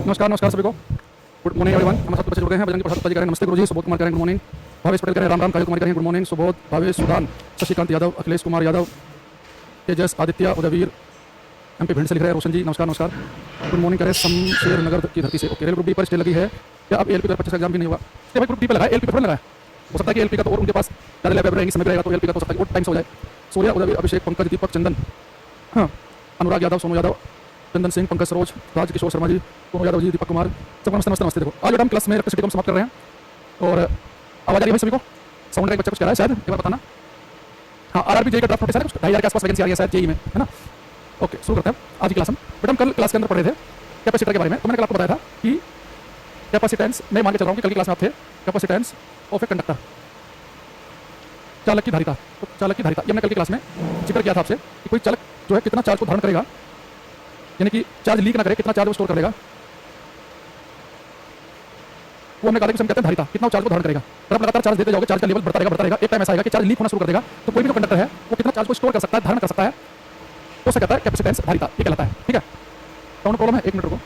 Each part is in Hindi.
नमस्कार नमस्कार सभी को। Good morning everyone. हमारे साथ बच्चे जुड़ गए हैं। बजरंग प्रसाद उत्पल जी करें नमस्ते गुरुजी, सुबोध कुमार करें गुड मॉर्निंग, भावेश पटेल करें, राम राम काजल कुमार करें good morning, Subodh Bhavesh Sudan Shashikant Yadav Akhilesh Kumar Yadav Tejas Aditya Udayveer MP Bhind से लिख रहे हैं रोशन जी नमस्कार नमस्कार गुड मॉर्निंग करें शमशेर नगर की धरती से। ओके रेल ग्रुप डी पर स्टे लगी है क्या? अब LP का 25 एग्जाम भी नहीं होगा? भाई ग्रुप डी पे लगा है, LP पर लगा है। हो सकता है कि LP का तो और उनके पास ज़्यादा लैब रहेंगे, समय रहेगा तो LP का तो हो सकता है और टाइम से हो जाए। सूर्या उदयवीर अभिषेक पंकज दीपक चंदन, हाँ अनुराग यादव सोनू यादव चंदन सिंह पंकज सरोज राज किशोर शर्मा जी सोनू यादव जी दीपक कुमार सबको नमस्ते नमस्ते नमस्ते। देखो आज हम क्लास में इलेक्ट्रिसिटी को समाप्त कर रहे हैं और आवाज़ आ रही है भाई सभी को? साउंड का एक बच्चा कुछ कह रहा है शायद, एक बार बताना। हाँ RRB जेई का ड्राफ्ट नोटिस है, कुछ 2,500 के आसपास वैकेंसी आ रही है शायद जेई में, है ना? ओके शुरू करते हैं आज की क्लास हम। बट हम कल क्लास के अंदर पढ़े थे कैपेसिटर के बारे में। तो मैंने कल आपको बताया था कि कैपेसिटेंस, मैं मान के चल रहा हूँ कि कल की क्लास में आप थे, कैपेसिटेंस ऑफ ए कंडक्टर, चालक की धारिता। तो चालक की धारिता ये हमने कल की क्लास में जिक्र किया था आपसे कि कोई चालक जो है कितना चार्ज को धारण करेगा, यानी कि चार्ज लीक ना करे, कितना चार्ज वो स्टोर करेगा, वो हमने कहा कि हम कहते हैं धारिता, कितना चार्ज को धारण करेगा। अगर आप लगातार चार्ज देते जाओगे, चार्ज का लेवल बढ़ता रहेगा, एक टाइम ऐसा आएगा कि चार्ज लीक होना शुरू कर देगा। तो कोई भी जो कंडक्टर है वो कितना चार्ज को स्टोर कर सकता है, धारण कर सकता है, तो उसे कहता है कैपेसिटेंस धारिता, ये कहलाता है। ठीक है, साउंड प्रॉब्लम है, एक मिनट रुको।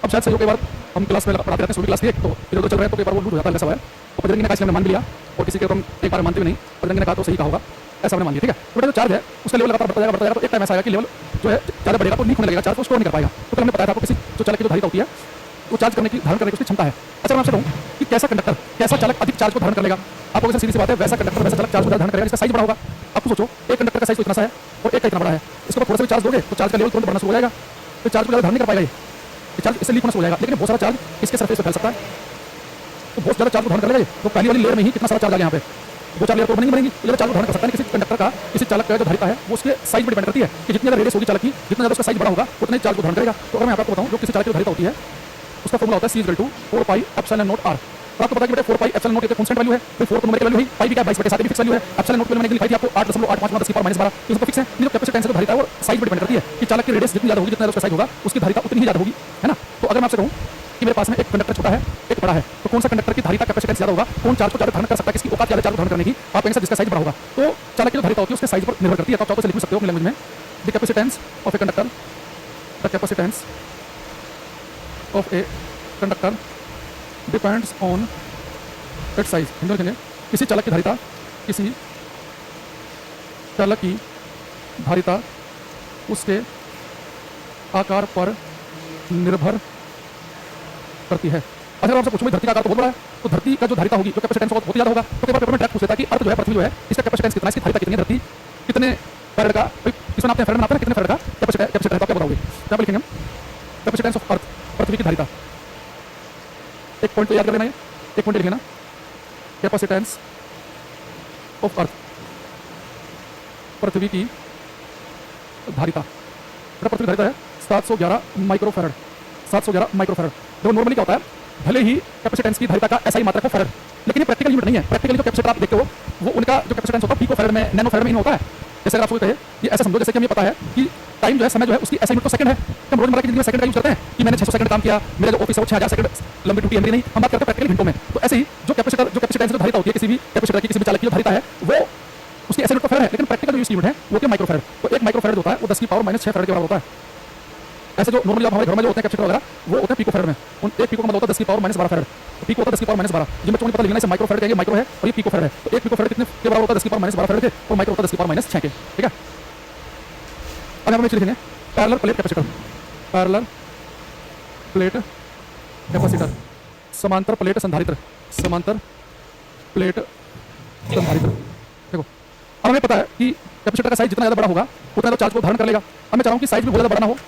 अब शायद सही हो, कई बार हम क्लास में पढ़ाते रहते हैं, सभी क्लास की एक तो इधर चल रहे हैं तो कई बार वो लूज हो जाता है, ऐसा है। तो बजरंगी ने कहा इसलिए हमने मान भी लिया, और किसी के तो हम एक बार मानते भी नहीं, बजरंगी ने कहा तो सही कहा होगा, ऐसा हमने मान लिया। ठीक है, तो जो चार्ज है उसका लेवल लगातार बढ़ता जाएगा, तो एक टाइम ऐसा आएगा कि लेवल जो है ज़्यादा बढ़ेगा तो लीक होने लगेगा, चार्ज को स्टोर नहीं कर पाएगा। तो कल हमने बताया था आपको किसी जो चालक की जो धारिता होती है वो चार्ज करने की, धारण करने की उसकी क्षमता है। अच्छा मैं आपसे कहूँ कि कैसा कंडक्टर, कैसा चालक अधिक चार्ज को धारण कर लेगा? आपको सीधी सी बात है, वैसा कंडक्टर वैसा चालक चार्ज को धारण करेगा जिसका साइज बड़ा होगा। आपको सोचो एक कंडक्टर का साइज तो इतना सा है और एक का इतना बड़ा है, इसके ऊपर थोड़ा सा भी चार्ज दोगे तो चार्ज का लेवल तुरंत बढ़ना शुरू हो जाएगा, तो चार्ज को ज़्यादा धारण नहीं कर पाएगा, ये चार्ज इससे लीक होना शुरू हो जाएगा। लेकिन बहुत सारा चार्ज इसके सरफेस पे फैल सकता है, तो बहुत ज़्यादा चार्ज को धारण कर लेगा ये। तो पहली वाली लेयर में ही कितना सारा चार्ज आ गया यहाँ पे, दो चार लेयर तो बनेंगी, तो ज़्यादा चार्ज को धारण कर सकता है। किसी कंडक्टर का, किसी चालक का जो धारिता है वो उसके साइज पर डिपेंड करती है कि जितनी ज़्यादा रेडियस होगी चालक की, जितना ज़्यादा उसका साइज बड़ा होगा उतने चार्ज को धारण करेगा। तो अगर मैं आपको बताऊँ जो किसी चालक की धारिता होती है उसका फॉर्मूला होता है C=4πε0r। तो आपको पता है कि बेटा 4πε0 एक कांस्टेंट वैल्यू है, फिर 4 नंबर की वैल्यू है, पाई भी क्या 22/7 भी फिक्स वैल्यू है। एप्सिलॉन नॉट मैंने लिखाई थी आपको 8.851 10 की पावर -12, ये सब फिक्स है। ये जो कैपेसिटेंस है तो धारिता है वो साइज पर डिपेंड करती है कि चालक की रेडियस जितनी ज़्यादा होगी, जितना उसका साइज होगा उसकी धारिता उतनी ही ज़्यादा होगी, है ना? तो अगर मैं आपसे कहूँ कि मेरे पास में एक कंडक्टर छोटा है एक बड़ा है, तो कौन सा कंडक्टर की धारिता कैपेसिटेंस ज़्यादा होगा, कौन चार्ज को ज़्यादा धारण कर सकता है, किसकी औकात ज़्यादा चार्ज धारण करने की? आप कहेंगे सर जिसका साइज बड़ा होगा। तो चालक की जो धारिता होती है उसके साइज पर निर्भर करती है। तो आप चाहो तो लिख सकते हो अपनी लैंग्वेज में, the capacitance of a conductor, the capacitance of a conductor depends on it's size. Hindi में लिखेंगे किसी चालक की धारिता, किसी चालक की धारिता उसके आकार पर निर्भर करती है। अगर आपसे पूछूं धरती का आकार तो बहुत बड़ा है, तो धरती का जो धारिता होगी, जो कैपेसिटेंस होगा बहुत ज़्यादा होगा। तो कई बार पेपर में ट्रैक पूछ लेता है कि अर्थ जो है, पृथ्वी जो है, इसका कैपेसिटेंस कितना है, इसकी धारिता कितनी है, धरती कितने फैराड का, किसमें नापते हैं, फैराड में नापते हैं, कितने फैराड का कैपेसिटर है, तो क्या बताओगे? यहाँ पर लिखेंगे हम कैपेसिटेंस ऑफ अर्थ, पृथ्वी की धारिता। एक पॉइंट तो याद कर लेना, ये एक पॉइंट लिख लेना, कैपेसिटेंस ऑफ अर्थ, पृथ्वी की धारिता। पृथ्वी की धारिता है 711 माइक्रोफैराड, 711 माइक्रोफैराड। देखो नॉर्मली क्या होता है, भले ही कैपेसिटेंस की धारिता का ऐसा ही मात्रा है फैराड, लेकिन ये प्रैक्टिकल यूनिट नहीं है। प्रैक्टिकली जो कैपेसिटर आप देखते हो वो उनका जो कैपेसिटेंस होता है पिकोफैराड में, नैनोफैराड में नहीं होता है। जैसे अगर आप कहे ये ऐसा समझो जैसे कि हमें पता है कि टाइम जो है, समय जो है, उसकी ऐसा यूनिट तो सेकंड है। हम रोजमर्रा की जिंदगी में सेकंड का यूज करते हैं कि मैंने 600 सेकंड काम किया, मेरा जो ऑफिस है वो 6000 सेकंड लंबी ड्यूटी है, नहीं, हम बात करते हैं प्रैक्टिकली घंटों में। तो ऐसे ही जो कैपेसिटेंस जो धारिता होती है किसी भी कैपेसिटर की, किसी भी चालक की जो धारिता है वो उसकी ऐसा यूनिट तो फैराड है, लेकिन प्रैक्टिकल जो यूनिट है वो क्या माइक्रोफैराड। तो एक माइक्रोफैराड होता है वो 10 की पावर -6 फैराड के बराबर होता है। ऐसे जो नॉर्मली आप हमारे घर में जो होते हैं कैपेसिटर वगैरह वो होते हैं पिको फैराड में, उन एक पिको का मतलब होता है 10 की पावर -12 फैराड। तो पिको होता है 10 की पावर -12, ये बच्चों को पता लिखना है, इसे माइक्रो फैराड कहेंगे, माइक्रो है और ये पिको फैराड है। तो एक पिको फैराड कितने के बराबर होता है, 10 की पावर -12 फैराड के, और माइक्रो होता है 10 की पावर -6 के। ठीक है, अब हम लिखेंगे parallel plate capacitor, parallel plate capacitor, समांतर प्लेट संधारित्र, समांतर प्लेट संधारित्र। देखो अब हमें पता है कि कैपेसिटर का साइज जितना ज़्यादा बड़ा होगा उतना तो चार्ज को धारण कर लेगा। अब मैं चाह रहा हूँ कि साइज भी बहुत ज़्यादा बड़ा ना हो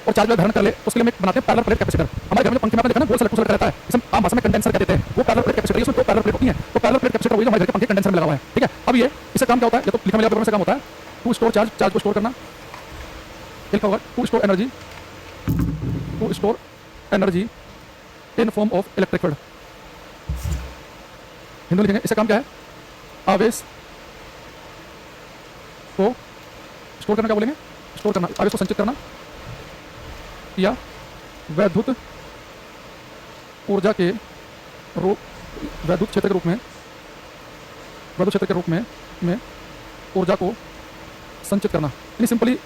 और चार्ज धारण कर ले, उसके लिए हम बनाते हैं पैरेलल प्लेट कैपेसिटर। हमारे घर में पंखे में आपने देखा ना, गोल सर्कल रहता है, इसे आम भाषा में कंडेंसर कहते हैं। वो पैरेलल प्लेट कैपेसिटर है, उसमें दो पैरेलल प्लेट होती है। तो पैरेलल प्लेट कैपेसिटर वही जो हमारे घर के पंखे कंडेंसर में लगा हुआ है। ठीक है, अब ये इससे काम क्या होता है, ये तो लिखा मेरे पेपर में से काम होता है टू स्टोर चार्ज, चार्ज को स्टोर करना, लिखा होगा to store energy, to store energy in form of electric field. Hindi लिखेंगे, इससे काम क्या है, आवेश को स्टोर करना, क्या बोलेंगे, स्टोर करना, आवेश को संचित करना या वैद्युत ऊर्जा के रूप वैद्युत क्षेत्र के रूप में ऊर्जा को संचित करना। यानी सिंपली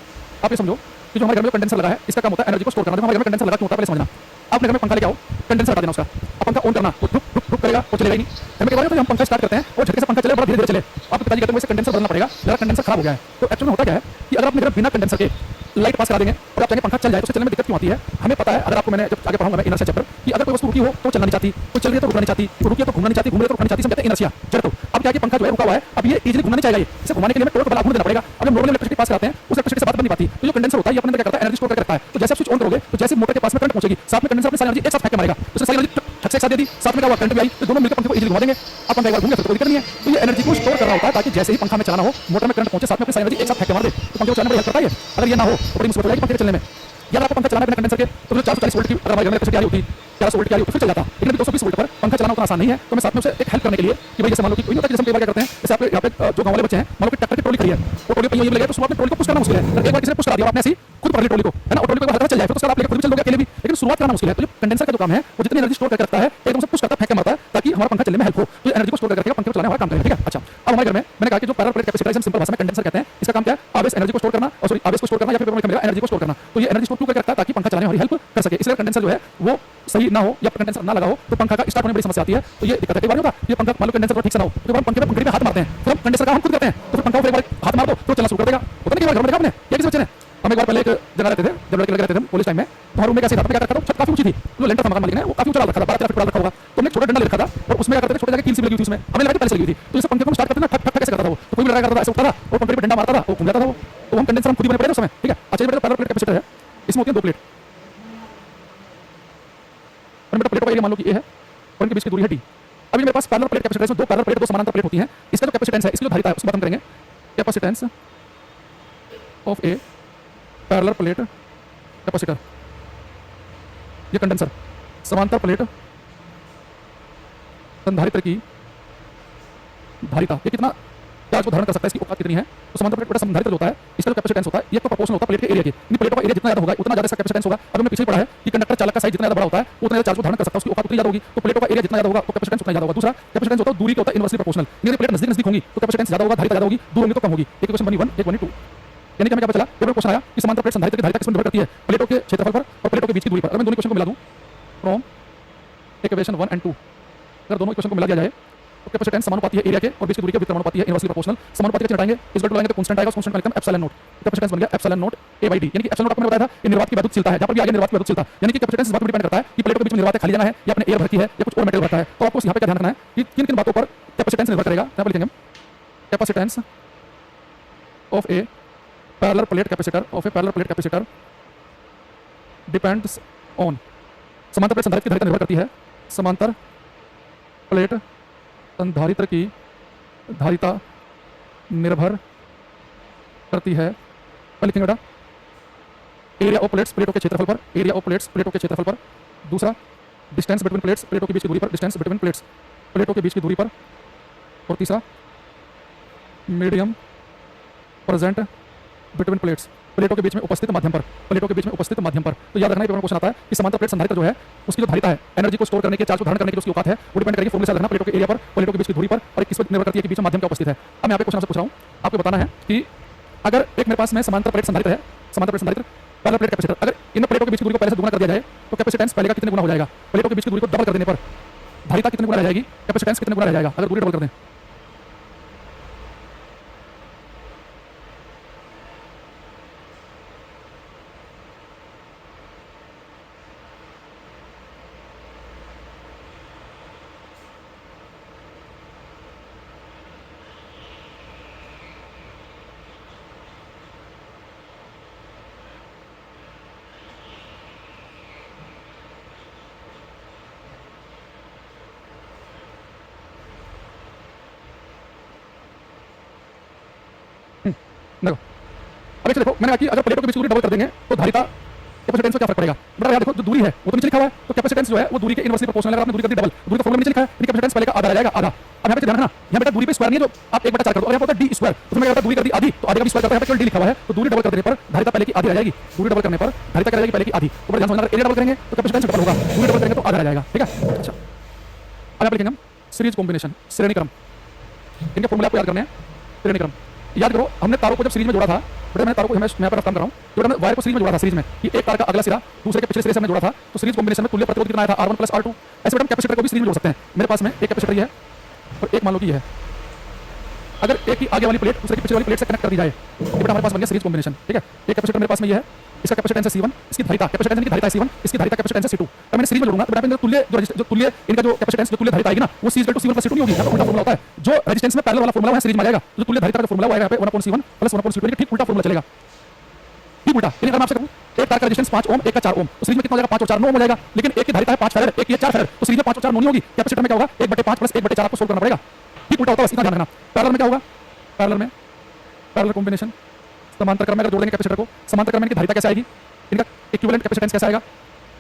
आप ये समझो कि जो हमारे घर में कंडेंसर लगा है इसका काम होता है एनर्जी को स्टोर करना। जो हमारे घर में कंडेंसर लगा क्यों होता है पहले समझना। आपने घर में पंखा लेके आओ, कंडेंसर हटा देना उसका, अब पंखा ऑन करना, वो ठुक ठुक ठुक करेगा, वो चलेगा ही नहीं। घर में क्या होता है, हम पंखा स्टार्ट करते हैं और झटके से पंखा चले, बड़ा धीरे धीरे चले। आपके पिताजी कहते हैं वैसे कंडेंसर बदलना पड़ेगा, जरा कंडेंसर खराब हो गया है। तो एक्चुअली होता क्या है कि अगर आपने घर बिना कंडेंसर के लाइट पास करा देंगे और आप चाहेंगे पंखा चल जाए तो उसे चलने में दिक्कत क्यों आती है। हमें पता है, अगर आपको मैंने जब आगे पढ़ाऊंगा मैं इनर्शिया चैप्टर कि अगर कोई वस्तु रुकी हो तो चलना नहीं चाहती, कोई चल रही है तो रुकना नहीं चाहती, रुकी है तो घूमना नहीं चाहती, घूम रही है तो रुकना नहीं चाहती, हम कहते हैं इनर्शिया जड़। तो अब क्या है कि पंखा जो है रुका हुआ है, अब ये इजीली घूमना नहीं चाहेगा, इसे घुमाने के लिए हमें टॉर्क बल आघूर्ण देना पड़ेगा। अब हम नॉर्मल इलेक्ट्रिसिटी पास कराते हैं उस इलेक्ट्रिसिटी से बात बन नहीं पाती। तो जो कंडेंसर होता है ये अपने अंदर क्या करता है, एनर्जी स्टोर करके रखता है। तो जैसे आप स्विच ऑन करोगे तो जैसे मोटर के पास में करंट पहुंचेगी, साथ में कंडेंसर अपनी सारी एनर्जी एक साथ फेंक के मारेगा। उसने सारी एनर्जी छक से एक साथ दे दी, साथ में क्या हुआ, करंट भी आई, तो दोनों मिलकर पंखे को इजीली घुमा देंगे। अब पंखा एक बार घूम गया फिर कोई दिक्कत नहीं है। तो ये एनर्जी को स्टोर कर रहा होता है ताकि जैसे ही पंखा में चलाना हो, मोटर में करंट पहुंचे, साथ में अपनी सारी एनर्जी एक साथ फेंक के मार दे, तो पंखे को चलाने में हेल्प करता है। अगर ये ना हो तो बड़ी मुश्किल हो जाएगी पंखे के चलने में। या आपको पंखा चलाना है बिना कंडेंसर के तो 440 वोल्ट की अगर हमारे घर में इलेक्ट्रिसिटी आई होती, 400 वोल्ट की आई होती, फिर चल जाता। लेकिन अभी 220 वोल्ट पर पंखा चलाना उतना आसान नहीं है। तो मैं साथ में उसे एक हेल्प करने के लिए कि भाई जैसे मान लो कि कोई होता है, जैसे हम कई बार क्या करते हैं, जैसे आपके यहाँ पे जो गांव वाले बच्चे हैं, मान लो कि ट्रैक्टर की ट्रॉली खड़ी है, वो ट्रॉली पे ये लगे तो शुरुआत में ट्रॉली को पुश करना मुश्किल है। एक बार किसी ने पुश करा दिया आपने ऐसी खुद पकड़ ली ट्रॉली को, है ना, और ट्रॉली को हल्का चल जाए, फिर उसके बाद आप लेकर खुद भी चल दोगे अकेले भी, लेकिन शुरुआत करना मुश्किल है। तो जो कंडेंसर का जो काम है वो जितनी एनर्जी स्टोर करके रखता है एकदम से पुश करता है, फेंक के मारता है ताकि हमारा पंखा चलने में हेल्प हो। तो एनर्जी को स्टोर करके रखेगा, पंखे को चलाने हमारा काम करेगा। ठीक है, अच्छा अब हमारे घर में मैंने कहा कि जो पैरेलल प्लेट कैपेसिटर है, सिंपल भाषा में कंडेंसर कहते हैं। इसका काम क्या है, आवेश एनर्जी को स्टोर करना, और सॉरी आवेश को स्टोर करना या फिर एनर्जी को स्टोर करना। तो ये एनर्जी स्टोर क्यों करके रखता है, ताकि पंखा चलाने में हमारी हेल्प कर सके। इसलिए कंडेंसर जो है वो सही ना हो या कंडेंसर ना लगा हो तो पंखा का स्टार्ट होने में बड़ी समस्या आती है। तो ये दिक्कत है। कई बार होता है ये पंखा मान लो कंडेंसर ठीक से ना हो तो हम पंखे पे पंखड़ी पे हाथ मारते हैं, फिर हम कंडेंसर का हम खुद करते हैं, तो फिर पंखा को एक बार हाथ मार दो तो चलना शुरू कर देगा। होता नहीं, घर में देखा आपने, या किसी बच्चे ने, हम एक बार पहले एक जगह रहते थे, जब लड़के लगे रहते थे कॉलेज टाइम में, तो हमारे रूम में कैसे था, क्या रखा था, छत काफी ऊंची थी, जो लेंटर था मकान मालिक ने वो काफी ऊंचा रखा था, 12-13 फीट रखा होगा। तो हमने छोटा डंडा ले रखा था और उसमें क्या करते थे, छोटे जगह कील सी लगी हुई थी, उसमें हमें लगा पहले से लगी हुई थी। तो जैसे पंखे को स्टार्ट करते ना ठक ठक कैसे करता था वो, तो कोई भी लगा करता था, ऐसे उठता था और पंखे पे डंडा मारता था, वो घूम जाता था वो। तो हम कंडेंसर हम खुद ही बने पड़े उस समय। ठीक है, अच्छा ये बेटा पैरेलल प्लेट कैपेसिटर है, इसमें होती है 2 प्लेट, और बेटा प्लेटों का एरिया मान लो कि ए है और इनके बीच की दूरी है डी। अभी मेरे पास पैरेलल प्लेट कैपेसिटर है, 2 पैरेलल प्लेट, 2 समानांतर प्लेट होती हैं। इसका जो कैपेसिटेंस है, इसकी जो धारिता है उसकी बात हम करेंगे। Capacitance of A parallel plate capacitor, ये कंडेंसर, समांतर प्लेट संधारित्र की धारिता, ये कितना चार्ज को धारण कर सकता है, इसकी औकात कितनी है। तो समांतर प्लेट संधारित्र होता है, इसका जो कैपेसिटेंस होता है ये तो प्रोपोर्शनल होता है प्लेट के एरिया के। इन प्लेटों का एरिया जितना ज्यादा होगा उतना ज्यादा इसका कैपेसिटेंस होगा। अब हमने पीछे पढ़ा है कि कंडक्टर चालक का साइज जितना ज्यादा बड़ा होता है उतना ज्यादा चार्ज को धारण कर सकता है, उसकी औकात उतनी ज्यादा होगी। तो प्लेटों का एरिया जितना ज्यादा होगा तो कैपेसिटेंस उतना ज्यादा होगा। दूसरा कैपेसिटेंस होता है दूरी के होता है इनवर्सली प्रोपोर्शनल, यानी प्लेट नजदीक नजदीक होंगी तो कैपेसिटेंस ज्यादा होगा, धारिता ज्यादा होगी, दूर होंगी तो कम होगी। एक क्वेश्चन बनी 1, एक बनी 2, यानी कि हमें क्या पता चला, जब क्वेश्चन आया कि समांतर प्लेट संधारित्र की धारिता किसमें निर्भर करती है, प्लेटों के क्षेत्रफल पर और प्लेटों के बीच की दूरी पर। अगर मैं दोनों क्वेश्चन को मिला दूं फ्रॉम इक्वेशन 1 and 2, अगर दोनों इक्वेशन को मिला दिया जाए तो कैपेसिटेंस समानुपाती है एरिया के और बीच की दूरी के विपरीत है इनवर्सली प्रोपोर्शनल। समानुपाती कैसे हटाएंगे, इस लगाएंगे तो कांस्टेंट आएगा, उस कांस्टेंट का लिखते हैं एप्सिलॉन नॉट। कैपेसिटेंस बन गया epsilon not a by D, यानी कि एप्सिलॉन नॉट आपने बताया था ये निर्वात की वैद्युत है, जहां पर भी आगे निर्वात की वैद्युत, यानी कि कैपेसिटेंस इस बात पर डिपेंड करता है कि प्लेटों के बीच में निर्वात खाली जाना है या अपने एयर भरती है या कुछ और मेटल भरता है। तो आपको यहां पे क्या ध्यान रखना है कि किन किन बातों पर कैपेसिटेंस निर्भर करेगा। यहां पर लिखेंगे capacitance of A parallel plate capacitor depends on, समांतर प्लेट संधारित्र की धारिता निर्भर करती है, समांतर प्लेट संधारित्र की धारिता निर्भर करती है। पहले लिखेंगे बेटा एरिया ऑफ प्लेट्स प्लेटों के क्षेत्रफल पर, एरिया ऑफ प्लेट्स प्लेटों के क्षेत्रफल पर। दूसरा डिस्टेंस बिटवीन प्लेट्स प्लेटों के बीच की दूरी पर, डिस्टेंस बिटवीन प्लेट्स प्लेटों के बीच की दूरी पर। और तीसरा मीडियम प्रेजेंट बिटवीन प्लेट्स प्लेटों के बीच में उपस्थित माध्यम पर, प्लेटों के बीच में उपस्थित माध्यम पर। तो याद रखना है पेपर में क्वेश्चन आता है कि समांतर प्लेट संधारित्र जो है उसकी जो धारिता है एनर्जी को स्टोर करने के, चार्ज को धारण करने की उसकी औकात है, वो डिपेंड करेगी फॉर्मूले से रखना प्लेटों के एरिया पर, प्लेटों के बीच की दूरी पर, और किस पर निर्भर करती है कि बीच में माध्यम क्या उपस्थित है। अब मैं यहाँ पे क्वेश्चन आपसे पूछ रहा हूँ, आपको बताना है कि अगर एक मेरे पास में समांतर प्लेट संधारित्र है, समांतर प्लेट संधारित्र पैरेलल प्लेट कैपेसिटर, अगर इन प्लेटों के बीच की दूरी को पहले से दुगुना कर दिया जाए तो कैपेसिटेंस पहले का कितने गुना हो जाएगा, प्लेटों के बीच की दूरी को डबल कर देने पर धारिता कितने गुना रह जाएगी, कैपेसिटेंस कितने गुना रह जाएगा अगर दूरी डबल कर दें। देखो अब एक देखो मैंने कहा कि अगर प्लेटों के बीच की दूरी डबल कर देंगे तो धारिता कैपेसिटेंस को क्या फर्क पड़ेगा। बेटा यार देखो जो दूरी है वो तो नीचे लिखा हुआ है, तो कैपेसिटेंस जो है वो दूरी के इनवर्सली प्रोपोर्शनल है। अगर आपने दूरी कर दी डबल, दूरी का फॉर्मूला नीचे लिखा है, यानी कैपेसिटेंस पहले का आधा रह जाएगा आधा। अब यहाँ पे ध्यान रखना, यहाँ बेटा दूरी पे स्क्वायर नहीं है, जो आप 1/4 कर दो, और यहाँ पे होता है डी स्क्वायर, तो मैं कहता दूरी कर दी आधी तो आधे का भी स्क्वायर करता है, केवल डी लिखा हुआ है। तो दूरी डबल कर देने पर धारिता पहले की आधी रह जाएगी, दूरी डबल करने पर धारिता क्या रह जाएगी पहले की आधी। तो बड़ा ध्यान समझना, एरिया डबल करेंगे तो कैपेसिटेंस डबल होगा, दूरी डबल करेंगे तो आधा रह जाएगा। ठीक है, अब लिखेंगे हम सीरीज कॉम्बिनेशन, श्रेणी क्रम। इनके फॉर्मूला आपको याद करने हैं, श्रेणी क्रम। याद करो हमने तारों को जब सीरीज में जोड़ा था, बेटा मैंने तारों को यहाँ पर काम कर रहा हूँ, जो मैंने वायर को सीरीज में जोड़ा था, सीरीज में कि एक तार का अगला सिरा दूसरे के पिछले सिरे से हमने जोड़ा था, तो सीरीज कॉम्बिनेशन में तुल्य प्रतिरोध कितना आया था, R1 + R2। ऐसे हम कैपेसिटर को भी सीरीज में जोड़ सकते हैं। मेरे पास में एक कैपेसिटर ये है और एक मान लो कि ये है। अगर एक की आगे वाली प्लेट दूसरे की पिछले वाली प्लेट से कनेक्ट कर दी जाए तो बेटा हमारे पास बन गया सीरीज कॉम्बिनेशन। ठीक है, एक कैपेसिटर मेरे पास में ये है, इसका कैपेसिटेंस है C1, इसकी धारिता कैपेसिटेंस की धारिता है C1, इसकी धारिता कैपेसिटेंस है C2। तो मैंने सीरीज में जोड़ूंगा तो बेटा तुल्य जो तुल्य इनका जो कैपेसिटेंस जो तुल्य धारिता आएगी ना वो C = C1 + C2 नहीं होगी। यहाँ पर उल्टा फॉर्मूला होता है, जो रेजिस्टेंस में पैरेलल वाला फॉर्मूला है सीरीज में आएगा, जो तुल्य धारिता का फॉर्मूला आएगा यहाँ पे 1/C1 + 1/C2, ठीक उल्टा फॉर्मूला चलेगा, ठीक उल्टा। अगर मैं आपसे कहूं एक तार का रेजिस्टेंस 5 ओम, एक का 4 ओम, तो सीरीज में कितना हो जाएगा, 5 और 4 9 ओम हो जाएगा। लेकिन एक की धारिता है 5 फैराड, एक की 4 फैराड, तो सीरीज में 5 और 4 9 नहीं होगी। कैपेसिटर में क्या होगा, 1/5 + 1/4 आपको सोल्व करना पड़ेगा, ठीक उल्टा होता है, बस इतना ध्यान रखना। पैरेलल में क्या होगा, पैरेलल कॉम्बिनेशन, समांतर क्रम में अगर जोड़ देंगे कैपेसिटर को, समांतर क्रम में इनकी धारिता कैसे आएगी, इनका इक्विवेलेंट कैपेसिटेंस कैसे आएगा,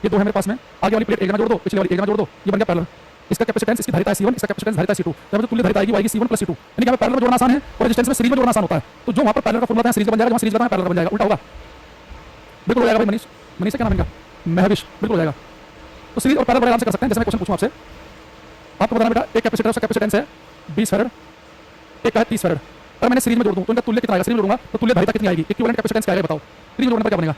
ये दो है मेरे पास में, आगे वाली प्लेट एक में जोड़ दो, पिछले वाली एक में जोड़ दो, ये बन गया पैरेलल। इसका कैपेसिटेंस इसकी धारिता है C1, इसका कैपेसिटेंस धारिता है C2। जब तो तुल्य धारिता आएगी वो आएगी C1 + C2, यानी कि हमें पैरेलल में जोड़ना आसान है और रेजिस्टेंस में सीरीज में जोड़ना आसान होता है। तो जो वहां पर पैरेलल का फॉर्मूला था सीरीज बन जाएगा, जहां सीरीज का पैरेलल बन जाएगा, उल्टा होगा। बिल्कुल हो जाएगा भाई। मनीष से क्या नाम इनका, महविश, बिल्कुल हो जाएगा। तो सीरीज और पैरेलल बड़े आराम से कर सकते हैं। जैसे मैं क्वेश्चन पूछूं आपसे, आपको बताना बेटा एक कैपेसिटर उसका कैपेसिटेंस है 20 फैराड, एक है 30 फैराड। अगर मैंने सीरीज में जोड़ दूं तो इनका तुल्य कितना आएगा, सीरीज में जोड़ूंगा तो तुल्य धारिता कितनी आएगी, इक्विवेलेंट कैपेसिटेंस क्या आएगा बताओ, सीरीज में जोड़ने पर क्या बनेगा।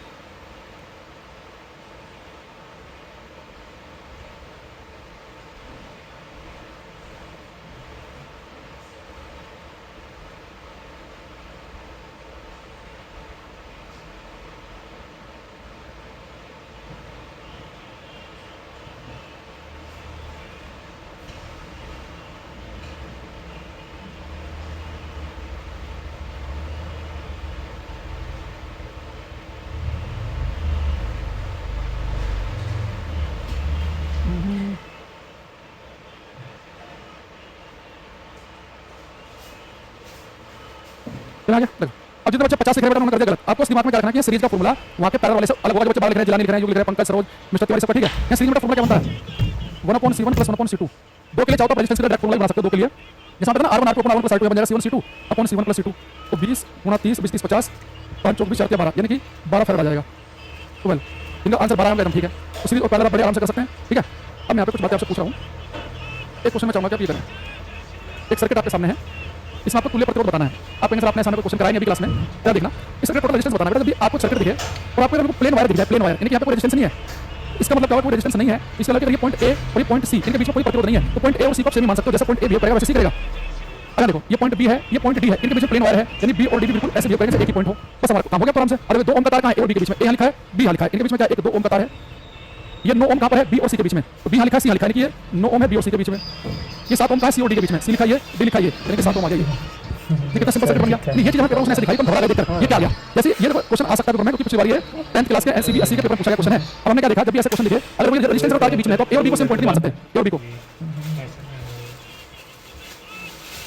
आ गया देखो। अब जितने बच्चे 50 लिख रहे हैं उन्होंने कर दिया गलत। आपको दिमाग में क्या रखना है कि सीरीज का फॉर्मूला वहां के पैरेलल वाले से अलग होगा। जो बच्चे बाहर लिख रहे हैं, जिलानी लिख रहे हैं, जो लिख रहे हैं पंकज, सरोज, मिस्टर तिवारी, सबका ठीक है। यहाँ सीरीज में फॉर्मूला क्या बनता है, 1/C1 + 1/C2। दो के लिए चाहो तो रेजिस्टेंस का डायरेक्ट फॉर्मूला बना सकते हो। दो के लिए जैसे बताया ना R1 R2 R1 + R2 बन जाएगा C1 C2 / C1 + C2। तो 20 × 30 20 30 50 5 24 4 12 यानी कि 12 फैराड आ जाएगा। तो वेल इनका आंसर 12 एकदम ठीक है। तो सीरीज और पैरेलल बड़े आराम से कर सकते हैं, ठीक है। अब मैं यहाँ पे कुछ बातें आपसे पूछ रहा हूँ। एक क्वेश्चन में चाहूंगा कि आप ये करें, एक सर्किट आपके सामने है, इसमें आपको तुल्य प्रतिरोध बताना है। आप कहेंगे सर आपने सामने क्वेश्चन कराएंगे अभी क्लास में, क्या देखना इस सर्किट टोटल रेजिस्टेंस बताना है। जब भी आपको सर्किट दिखे और आपको प्लेन वायर दिख जाए, प्लेन वायर यानी कि यहाँ पे कोई रेजिस्टेंस नहीं है, इसका मतलब क्या है, कोई रेजिस्टेंस नहीं है। इसका मतलब ये पॉइंट A और ये पॉइंट C इनके बीच में कोई प्रतिरोध नहीं है, तो पॉइंट A और C को सेम मान सकते हो। जैसा पॉइंट A बिहेव करेगा वैसे C करेगा। अगर देखो ये पॉइंट B है, ये पॉइंट D है, इनके बीच में प्लेन वायर है, यानी B और D बिल्कुल ऐसे बिहेव करेंगे, एक ही पॉइंट हो, बस हमारा काम हो गया आराम से। अरे 2 ओम का तार कहाँ है, A और D के बीच में, A यहाँ लिखा है, B यहाँ लिखा है, इनके बीच में क्या है, एक 2 ओम का तार है। ये 9 ओम कहाँ पर है, B और C के बीच में, तो B यहाँ लिखा है, C यहाँ लिखा है, यानी कि ये 9 ओम है B और C के बीच में। ये 7 ओम का है, C और D के बीच में, C लिखा है, D लिखा है, यानी कि 7 ओम आ गया। ये कितना सिंपल सर्किट बन गया। नहीं ये चीज हम उसने ऐसे दिखाई, तुम घबरा गए देखकर ये क्या आ गया। जैसे ये क्वेश्चन आ सकता है पेपर में, क्योंकि पिछली बार ये 10th क्लास के एनसीबी 80 के पेपर पूछा गया क्वेश्चन है। अब हमने क्या देखा, जब भी ऐसे क्वेश्चन दिखे अगर वो रेजिस्टेंस और तार के बीच में है तो A और B को सेम पॉइंट नहीं मान सकते, A और B को।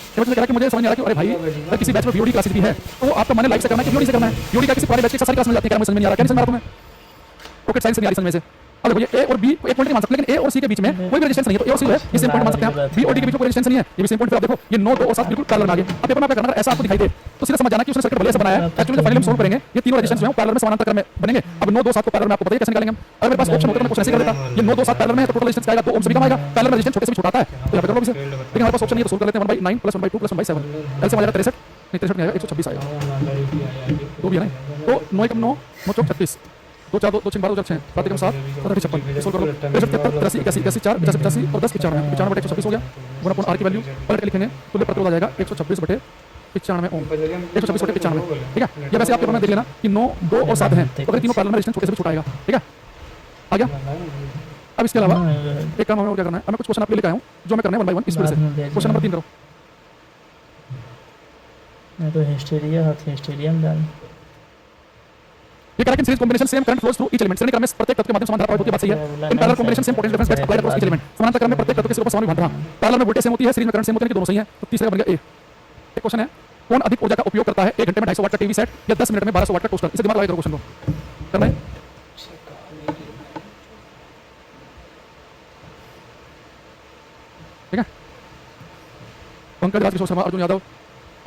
ये मुझे कह रहा कि मुझे समझ नहीं आ रहा कि अरे भाई अगर किसी बैच में बीओडी क्लासेस भी है तो आपका मन लाइक से करना है कि बीओडी से करना है। बीओडी का किसी पुराने बैच की सारी क्लास में जाती है, समझ में नहीं आ रहा, क्या नहीं समझ आ रहा तुम्हें, रॉकेट साइंस से नहीं आ रही समझ में से। अब देखो ये A और B को एक पॉइंट नहीं मान सकते, लेकिन A और C के बीच में कोई भी रेजिस्टेंस नहीं है, तो A और C है ये सेम पॉइंट मान सकते हैं आप। B और D के बीच में कोई रेजिस्टेंस नहीं है, ये भी सेम पॉइंट। फिर आप देखो ये 9 2 और 7 बिल्कुल पैरेलल में आ गए। अब पेपर में क्या करना है, ऐसा आपको दिखाई दे तो सीधा समझ जाना कि उसने सर्किट भले से बनाया है। एक्चुअली जब फाइनली हम सोल्व करेंगे ये तीनों रेजिस्टेंस जो है पैरेलल में समानांतर क्रम में बनेंगे। अब 9 2 7 को पैरेलल में आपको पता है कैसे निकालेंगे हम। अगर मेरे पास ऑप्शन होता तो मैं कुछ ऐसे कर देता, ये 9 2 7 पैरेलल में है तो टोटल रेजिस्टेंस क्या आएगा, 2 ओम से भी कम आएगा। पैरेलल में रेजिस्टेंस छोटे से भी छोटा आता है, तो यहाँ पे करो इसे। लेकिन हमारे पास ऑप्शन नहीं है तो सोल्व कर लेते हैं। 1/9 + 1/2 + 1/7 एल से आ जाएगा 63, नहीं 63 नहीं आएगा, 126 आएगा, तो भी है ना। तो 9 × 9 9 चौक 36, 2 4 2 2 6 12 2 6 7 1 7 7 56 सोल्व कर लो। 63 83 81 4 85 और 10 95 95 बटे 126 हो गया। 1/R की वैल्यू पलट के लिखेंगे तो प्रतिरोध आ जाएगा 126 बटे 95 ओम, 126 बटे 95, ठीक है। ये वैसे आप पेपर में देख लेना कि 9 2 और 7 हैं, तो अगर तीनों पैरेलल में रेजिस्टेंस छोटे से भी छोटा आएगा, ठीक है। आ गया। अब इसके अलावा एक काम हमें और क्या करना है, हमें कुछ क्वेश्चन आपके लेके आया हूँ जो मैं करना है 1 बाय 1 स्पीड से। क्वेश्चन नंबर 3 करो। मैं तो हिस्टेरिया हाथ हिस्टेरियम डाल। ये correct series combination same current flows through each element. श्रेणी क्रम में प्रत्येक तत्व के माध्यम से समान धारा प्रवाहित होती है, बात सही है। In parallel combination same potential difference gets applied across each element. समानांतर क्रम में प्रत्येक तत्व के सिरों पर समान विभवांतर रहा। पैरेलल में वोल्टेज सेम होती है, सीरीज में करंट सेम होते हैं, कि दोनों सही हैं, तो तीसरा बन गया ए। एक क्वेश्चन है, कौन अधिक ऊर्जा का उपयोग करता है 1 घंटे में 250 वाट का टीवी सेट या 10 मिनट में 1200 वाट का टोस्टर। इसे दिमाग लगा करो क्वेश्चन को करना है, ठीक है। पंकज राज, किशोर शर्मा, अर्जुन यादव,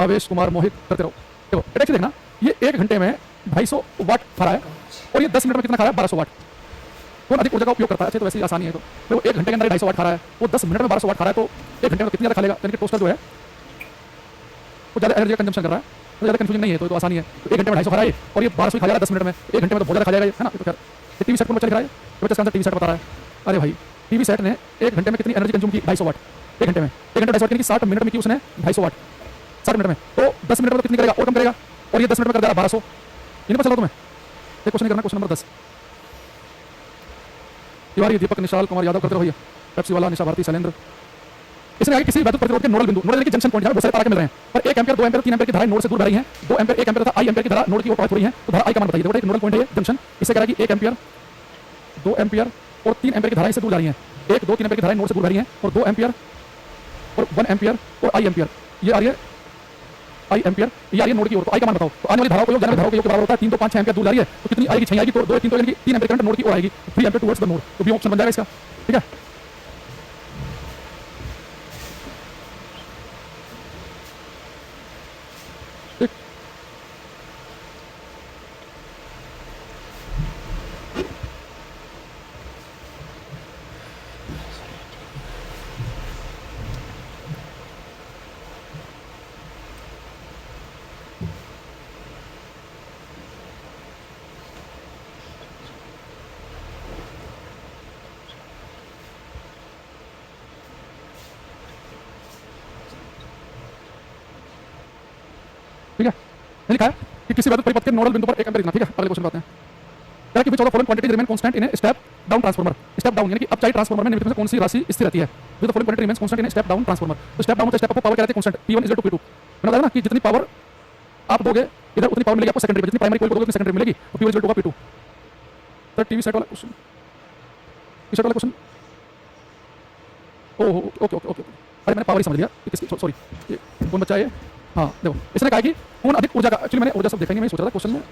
आवेश कुमार, मोहित करते रहो। देखो बेटा देखना, ये 1 घंटे में 250 वाट खा रहा है और ये 10 मिनट में कितना खा रहा है, 1200 वाट। कौन अधिक ऊर्जा का उपयोग करता है? अच्छा तो वैसे ही आसानी है, तो वो 1 घंटे के अंदर 250 वाट खा रहा है, वो 10 मिनट में 1200 वाट खा रहा है, तो 1 घंटे में कितनी ज़्यादा खा लेगा? यानी कि टोस्टर जो है वो ज़्यादा एनर्जी का कंजम्पशन कर रहा है, तो ज़्यादा कंफ्यूजन नहीं है, तो आसानी है। तो 1 घंटे में 250 खा रहा है और ये 1200 खा जाएगा 10 मिनट में, 1 घंटे में तो बहुत ज़्यादा खा जाएगा ये, है ना? तो खैर ये टीवी सेट कौन बच्चा लिख रहा है? तो बच्चा इसका आंसर टीवी सेट बता रहा है। अरे भाई टीवी सेट ने 1 घंटे में कितनी एनर्जी कंज्यूम की? 250 वाट 1 घंटे में। 1 घंटे 250 वाट यानी कि 60 मिनट में की उसने 250 वाट 60 मिनट में, तो 10 मिनट में तो कितनी करेगा? और कम करेगा, और ये 10 मिनट में कर देगा 1200। ये नहीं पता चला तुम्हें? ये क्वेश्चन करना, क्वेश्चन नंबर 10। तिवारी, दीपक, निशाल कुमार यादव करते रहो भैया, पेप्सी वाला, निशा भारती, शैलेंद्र। इसने आगे किसी विद्युत प्रतिरोध के नोडल बिंदु, नोडल यानी कि जंक्शन पॉइंट जहां बहुत सारे तार के मिल रहे हैं, पर 1 एम्पीयर 2 एम्पीयर 3 एम्पीयर की धाराएं नोड से दूर बह रही हैं, 2 एम्पीयर 1 एम्पीयर तथा आई एम्पीयर की धारा नोड की ओर प्रवाहित हो रही है, तो धारा आई का मान बताइए। देखो एक नोडल पॉइंट है ये जंक्शन, इससे कह रहा है कि 1 एम्पीयर 2 एम्पीयर और 3 एम्पीयर की धाराएं इससे दूर जा रही हैं, 1 2 3 एम्पीयर की धाराएं नोड से दूर बह रही हैं, और 2 एम्पीयर और 1 एम्पीयर और आई एम्पीयर, ये आ रही है आई एम्पीयर, ये आ रही है नोड की ओर। तो आई का मान बताओ, तो आने वाली धाराओं का योग जाने वाली धाराओं के योग के बराबर होता है। 3 तो 5 6 एम्पीयर दूर जा रही है, तो कितनी आएगी? 6 आएगी, तो 2 3 तो यानी कि 3 एम्पीयर करंट नोड की ओर आएगी, 3 एम्पीयर टुवर्ड्स द नोड, तो बी ऑप्शन बन जाएगा इसका। ठीक है, ठीक। ठीक है, ये लिखा है कि किसी वैद्युत परिपथ के नोडल बिंदु पर 1 एम्पीयर लिखना। ठीक है, अगले क्वेश्चन पे आते हैं। कह रहा है कि which of the following quantities remain constant in a step down transformer. Step down यानी कि अपचाई ट्रांसफार्मर में निम्नलिखित में से कौन सी राशि स्थिर रहती है? Which the following quantity remains constant in a step down transformer. तो स्टेप डाउन मतलब स्टेप अप पावर क्या रहती है? Constant, P1 = P2। मैंने बताया ना कि जितनी पावर आप दोगे इधर उतनी पावर मिलेगी आपको सेकेंडरी में, जितनी प्राइमरी कोई को दोगे उतनी सेकेंडरी मिलेगी, तो P1 = P2। तो टीवी सेट वाला क्वेश्चन, टी सेट वाला question, oh okay okay okay, अरे मैंने पावर ही समझ लिया कि किसकी, सॉरी ये कौन बच्चा है ये? हाँ देखो, इसने कहा कि कौन अधिक ऊर्जा का, एक्चुअली मैंने ऊर्जा सब देखा नहीं, मैं सोच रहा था क्वेश्चन में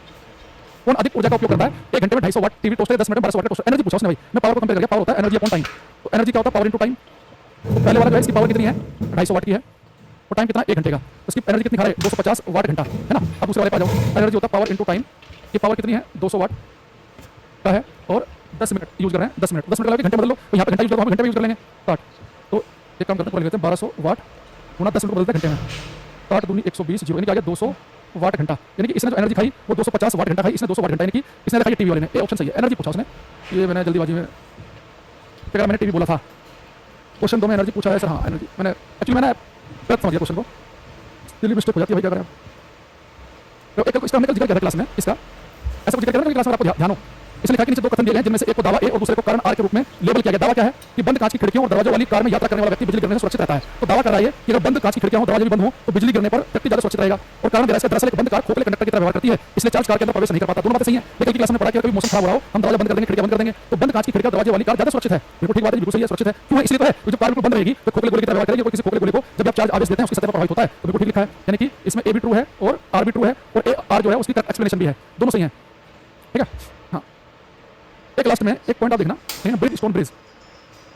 कौन अधिक ऊर्जा का उपयोग करता है? 1 घंटे में 250 वाट टीवी टोस्टर, 10 मिनट में 1200 वाट का टोस्टर। एनर्जी पूछा उसने भाई, मैं पावर को कंपेयर कर गया। पावर होता है एनर्जी अपॉन टाइम, तो एनर्जी क्या होता है? Power into time. तो पहले वाला जो है इसकी पावर कितनी है? 250 वाट की है, और टाइम कितना? 1 घंटे का, तो इसकी एनर्जी कितनी खा रहे? 250 वाट घंटा, है ना? अब दूसरे वाले पे आ जाओ, एनर्जी होता है पावर इनटू टाइम, ये पावर कितनी है? 200 वाट का है, और 10 मिनट यूज कर रहे हैं, 10 मिनट का घंटे बदल लो, तो यहाँ पे घंटा यूज करो, हम घंटे में यूज कर लेंगे 60। तो एक काम करते हैं, लेते हैं 1200 वाट गुना 10 मिनट बदलते हैं घंटे में, 60 दूनी 120 जीरो, यानी कि आ गया 200 वाट घंटा। यानी कि इसने जो एनर्जी खाई वो 250 वाट घंटा खाई, इसने 200 वाट घंटा, यानी कि इसने खाई टीवी वाले ने। ये ऑप्शन सही है, एनर्जी पूछा उसने, ये मैंने जल्दीबाजी में, अगर मैंने टीवी बोला था, क्वेश्चन 2 में एनर्जी पूछा है सर। हाँ एनर्जी, मैंने एक्चुअली मैंने गलत समझ लिया क्वेश्चन को, दिल्ली मिस्टेक हो जाती है भाई, क्या करें। तो एक इसका हमने कल जिक्र किया था क्लास में, इसका ऐसा कुछ जिक्र किया था क्लास में, आपको ध्यान हो। इसने लिखा कि नीचे 2 कथन दिए गए हैं, जिनमें से एक को दावा ए और दूसरे को कारण आर के रूप में लेबल किया गया। दावा क्या है कि बंद कांच की खिड़कियों और दरवाजों वाली कार में यात्रा करने वाला व्यक्ति बिजली गिरने से सुरक्षित रहता है। तो दावा कर रहा है कि अगर बंद कांच की खिड़कियां हो, दरवाजे भी बंद हो, तो बिजली गिरने पर व्यक्ति ज्यादा सुरक्षित रहेगा। और कारण दे रहा है दरअसल एक बंद कार खोखले कंडक्टर की तरह व्यवहार करती है, इसलिए चार्ज कार के अंदर प्रवेश नहीं कर पाता। दोनों बातें सही हैं, लेकिन क्लास में पढ़ा कि कभी मौसम खराब हो रहा हो, हम दरवाजा बंद कर देंगे, खिड़कियां बंद कर देंगे, तो बंद कांच की खिड़कियां दरवाजे वाली कार ज्यादा सुरक्षित है। बिल्कुल ठीक बात है, बिल्कुल सही है, सुरक्षित है। क्यों है? इसलिए तो है, जब कार बिल्कुल बंद रहेगी तो खोखले गोले की तरह व्यवहार करेगी, और किसी खोखले गोले को जब आप चार्ज आवेश देते हैं उसकी सतह पर प्रभावित होता है। तो बिल्कुल ठीक लिखा है, यानी कि इसमें ए भी ट्रू है और आर भी ट्रू है, और ए आर जो है उसकी एक्सप्लेनेशन भी है, दोनों सही है। ठीक है, हाँ एक लास्ट में एक पॉइंट आप देखना, bridge stone bridge,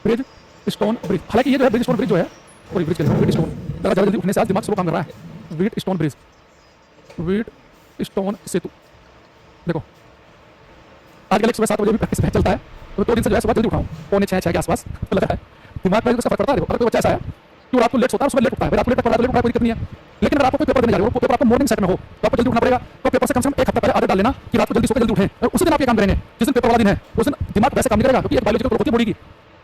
bridge stone bridge. हालांकि ये जो है ब्रिज स्टोन ब्रिज जो है, सॉरी ब्रिज ब्रिज स्टोन, ज़्यादा जल्दी उठने से आज दिमाग स्लो काम कर रहा है। Wheatstone bridge, Wheatstone सेतु। देखो आजकल एक सुबह 7 बजे भी प्रैक्टिस चलता है, तो 2 दिन से जो है सुबह जल्दी उठाऊँ, 5:45 6 के आसपास, तो लगा है दिमाग में उसका फर्क पड़ता है। देखो अगर कोई बच्चा ऐसा है कि रात को लेट सोता है, सुबह लेट उठता है, रात को लेट पढ़ा, लेट उठा, कोई दिक्कत नहीं है। लेकिन अगर आपको कोई पेपर देने जा रहे हो, पेपर आपको मॉर्निंग सेट में हो, तो आपको जल्दी उठना पड़ेगा। तो पेपर से कम 1 हफ्ता पहले आदत डाल लेना कि रात को जल्दी सोकर जल्दी उठें, और उसी दिन आप ये काम करेंगे जिस दिन पेपर वाला दिन है, उस दिन दिमाग वैसे काम नहीं करेगा, क्योंकि एक बायोलॉजिकल होती है बॉडी की।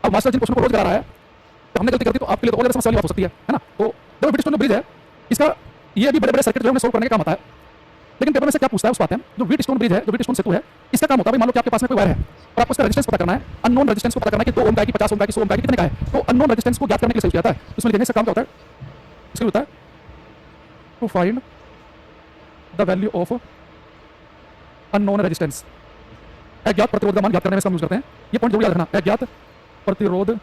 अब मास्टर जिन क्वेश्चन को रोज करा रहा है, तो हमने गलती कर दी तो आपके लिए तो और ज़्यादा समस्या वाली बात हो सकती है ना। तो जो ब्रिज स्टोन ब्रिज है, इसका ये भी बड़े बड़े सर्किट जो है सोल्व करने का काम आता है। लेकिन पेपर में से क्या पूछता है उस बात है, जो व्हीट स्टोन ब्रिज है, जो व्हीट स्टोन सेतु है, इसका काम होता है, मान लो कि आपके पास में कोई वायर है और आपको उसका रेजिस्टेंस पता करना है, अननोन रेजिस्टेंस को पता करना है कि 2 ओम का है कि 50 ओम का है कि 100 ओम का है कि कितने का है। तो अननोन रेजिस्टेंस को ज्ञात करने के लिए यूज किया जाता है। उसमें लिखेंगे इसका काम क्या होता है, इसके होता है to find the value of unknown resistance. अज्ञात प्रतिरोध का मान ज्ञात करने में इसका यूज करते हैं। ये पॉइंट जरूर याद रखना, अज्ञात प्रतिरोध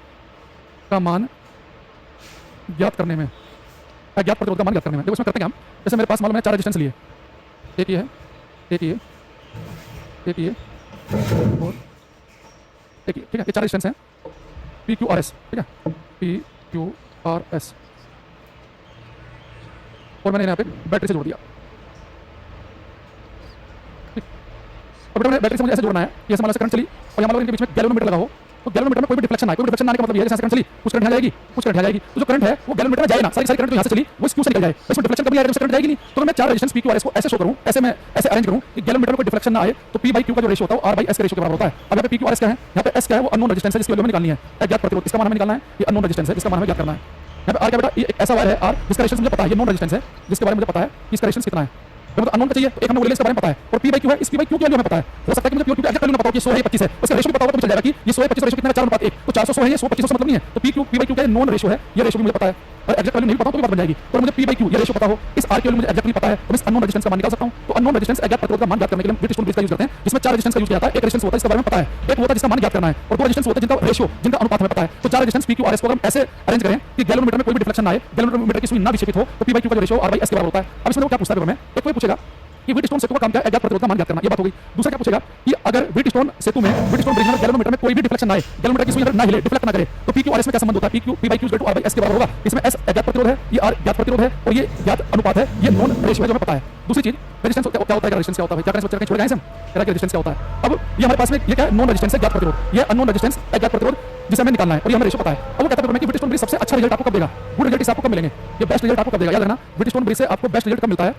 का मान ज्ञात करने में, अज्ञात प्रतिरोध का मान ज्ञात करने में। देखो इसमें करते हैं हम, जैसे मेरे पास मान लो मैंने 4 रेजिस्टेंस लिए, एक ये है, एक ये, एक ये और एक ये। ठीक है, ये 4 रेजिस्टेंस हैं, पी क्यू आर एस। ठीक है, पी क्यू आर एस, और मैंने यहाँ पे बैटरी से जोड़ दिया। और कंप्यूटर में बैटरी से मुझे ऐसे जोड़ना है कि ऐसे मान लो करंट चली और यहाँ मान लो इनके बीच में गैल्वेनोमीटर लगा हो, तो गैल्वेनोमीटर में कोई भी डिफ्लेक्शन आए, कोई भी डिफ्लेक्शन आने का मतलब ये है जैसे करंट चली कुछ करंट यहाँ जाएगी, कुछ करंट यहाँ जाएगी, तो जो करंट है वो गैल्वेनोमीटर में जाए ना, सारी सारी करंट जो यहाँ से चली वो इस क्यू से निकल जाए, इसमें डिफ्लेक्शन कभी आएगा, करंट जाएगी नहीं। तो मैं 4 resistance P Q R S को ऐसे शो करूँ, ऐसे मैं ऐसे अरेंज करूँ कि गैल्वेनोमीटर में कोई डिफ्लेक्शन ना आए, तो पी बाई क्यू का जो रेशियो होता है आर बाई एस के रेशियो के बराबर होता है। अब यहाँ पे पी क्यू आर एस क्या है, यहाँ पे एस क्या है, वो अननोन रेजिस्टेंस है जिसकी वैल्यू हमें निकालनी है, अज्ञात प्रतिरोध, इसका मान हमें निकालना है, ये अननोन रेजिस्टेंस है जिसका मान हमें ज्ञात करना है। यहाँ पे आर क्या बेटा, ये एक ऐसा वायर है आर जिसका रेजिस्टेंस मुझे पता है, ये नॉन रेजिस्टेंस है जिसके बारे में मुझे पता है कि इसका रेजिस्टेंस कितना है, तो मतलब अननोन का चाहिए, एक हमें वोल्टेज के बारे में पता है, और पी बाई क्यू है, इस पी बाई क्यू की वैल्यू हमें पता है। हो सकता है कि मुझे पी बाई क्यू ना पता हो कि 100 है 25 है, उसका रेशियो भी पता होगा तो चल जाएगा कि ये 100 है 25 रेशियो कितना है 4:1, तो 400 है, ये 100 25 से मतलब नहीं है, तो P Q P by Q का नॉन रेशियो है, ये रेशियो भी मुझे पता है, और एग्जैक्ट वैल्यू नहीं पता हो तो भी बात बन जाएगी। तो मुझे पी बाई क्यू ये रेशियो पता हो, इस आर की वैल्यू मुझे एग्जैक्टली पता है, तो मैं इस अननोन रेजिस्टेंस का मान निकाल सकता हूं। तो अननोन रेजिस्टेंस अज्ञात प्रतिरोध का मान ज्ञात करने के लिए ब्रिटिश ब्रिज का यूज करते हैं, जिसमें 4 रेजिस्टेंस का यूज किया जाता है। एक रेजिस्टेंस होता है इसके बारे में पता है, एक होता है जिसका मान ज्ञात करना है, और 2 रेजिस्टेंस होते हैं जिनका रेशियो जिनका अनुपात हमें पता है। तो 4 resistance P Q R S को हम ऐसे अरेंज करें कि गैल्वेनोमीटर में कोई भी डिफ्लेक्शन ना आए, गैल्वेनोमीटर की सुई ना विक्षेपित हो, तो पी बाई क्यू का रेशियो आर बाई एस के बराबर होता है। अब इसमें क्या पूछता है, मैं एक कोई पूछेगा कि व्हीटस्टोन सेतु का काम क्या है, अज्ञात प्रतिरोध का मान ज्ञात करना, ये बात हो गई। दूसरा क्या पूछेगा कि अगर व्हीटस्टोन सेतु में व्हीटस्टोन ब्रिज में गैल्वेनोमीटर में कोई भी डिफ्लेक्शन ना आए, गैल्वेनोमीटर की सुई अगर ना हिले, डिफ्लेक्ट ना करे, तो पी क्यू आर एस में क्या संबंध होता है, P Q P by Q equal to R by S के बराबर होगा। इसमें एस अज्ञात प्रतिरोध है, ये आर ज्ञात प्रतिरोध है, और ये ज्ञात अनुपात है, ये नॉन रेशियो है जो हमें पता है। दूसरी चीज रेजिस्टेंस क्या होता है, रेजिस्टेंस क्या होता है, क्या करें सोच रहे हैं छोड़ गए हम, क्या रेजिस्टेंस क्या होता है। अब ये हमारे पास में ये क्या है, नॉन रेजिस्टेंस है, ज्ञात प्रतिरोध, ये अननोन रेजिस्टेंस अज्ञात प्रतिरोध जिसे हमें निकालना है, और ये हमें रेशियो पता है। अब वो कहता है कि व्हीटस्टोन ब्रिज सबसे अच्छा रिजल्ट आपको कब देगा, गुड रिजल्ट आपको कब मिलेंगे, ये बेस्ट रिजल्ट आपको कब देगा, याद रखना व्हीटस्टोन ब्रिज से आपको बेस्ट रिजल्ट कब मिलता है,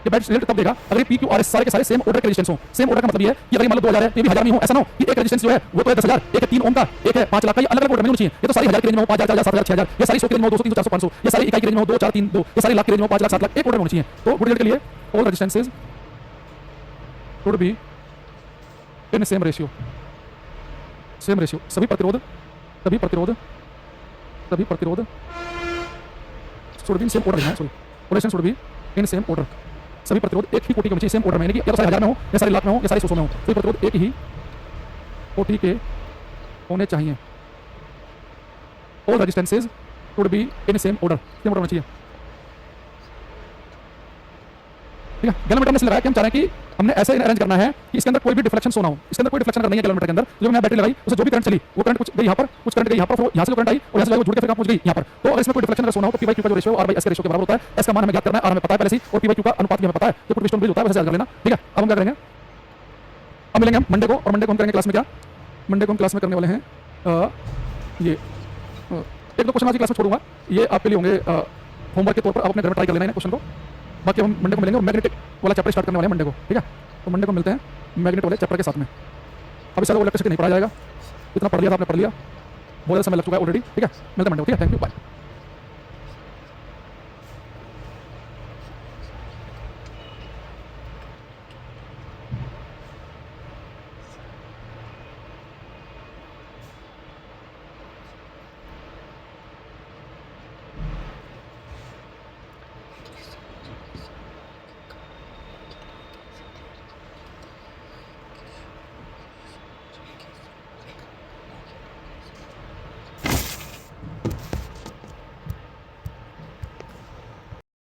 ये बेस्ट रिजल्ट तब देगा अगर ये पी क्यू आर एस सारे के सारे सेम ऑर्डर के रेजिस्टेंस हो। सेम ऑर्डर का मतलब ये है कि अगर मान लो 2000 है ये भी 1000 में हो, ऐसा ना हो कि एक रेजिस्टेंस जो है वो तो है 10,000, एक है 3 ओम का, एक है 5 लाख का, ये अलग अलग ऑर्डर में होना चाहिए। ये तो सारी 1000 की रेंज में हो, 5000 4000 7000 6000, ये सारी 100 की रेंज में हो, 200 300 400 500, ये सारी इकाई की रेंज में हो 2 4 3 2, ये सारी लाख की रेंज में हो 5 लाख 7 लाख, एक ऑर्डर में होनी चाहिए। तो गुड रिजल्ट के लिए all resistances should be in same ratio, same ratio, सभी प्रतिरोध should be in same order है, sorry resistance should be in same order, सभी प्रतिरोध एक ही कोटि के होने चाहिए, सेम ऑर्डर में, यानी कि या तो सारे 1000 में हो, या सारे लाख में हो, या सारे 100 में हो, सभी प्रतिरोध एक ही कोटि के होने चाहिए। All resistances should be in same order, same order होना चाहिए। ठीक है, गैल्वेनोमीटर ने इसलिए लगाया कि हम चाह रहे हैं कि हमने ऐसे अरेंज करना है कि इसके अंदर कोई भी डिफ्लेक्शन ना हो, इसके अंदर कोई डिफ्लेक्शन नहीं है। गैल्वेनोमीटर के अंदर जो मैंने बैटरी लगाई उससे जो भी करंट चली वो करंट कुछ गई यहाँ पर, कुछ करंट गई यहाँ पर, यहाँ से जो करंट आई और यहाँ से वो जुड़ के फिर पहुंच गई यहाँ पर। तो अगर इसमें कोई डिफ्लेक्शन ना हो तो पी बाई क्यू का जो रेशियो आर बाई एस के रेशियो के बराबर होता है। एस का मान हमें ज्ञात करना है, आर हमें पता है पहले से, और पी बाई क्यू का अनुपात भी हमें पता है, जो व्हीटस्टोन ब्रिज होता है वैसे याद कर लेना। ठीक है, अब हम क्या करेंगे, अब मिलेंगे हम मंडे को, और मंडे को हम करेंगे क्लास में क्या, मंडे को हम क्लास में करने वाले हैं ये एक दो क्वेश्चन आज की क्लास में छोड़ूंगा, ये आपके लिए होंगे होमवर्क के तौर पर, आप अपने घर में ट्राई कर लेना है क्वेश्चन को। बाकी हम मंडे को मिलेंगे और मैग्नेटिक वाला चैप्टर स्टार्ट करने वाले हैं मंडे को। ठीक है, तो मंडे को मिलते हैं मैग्नेट वाले चैप्टर के साथ में। अभी सारा वो इलेक्ट्रिसिटी नहीं पढ़ा जाएगा, इतना पढ़ लिया था आपने, पढ़ लिया, बहुत ज़्यादा समय लग चुका है ऑलरेडी। ठीक है, मिलते हैं मंडे को। ठीक है, थैंक यू, बाय।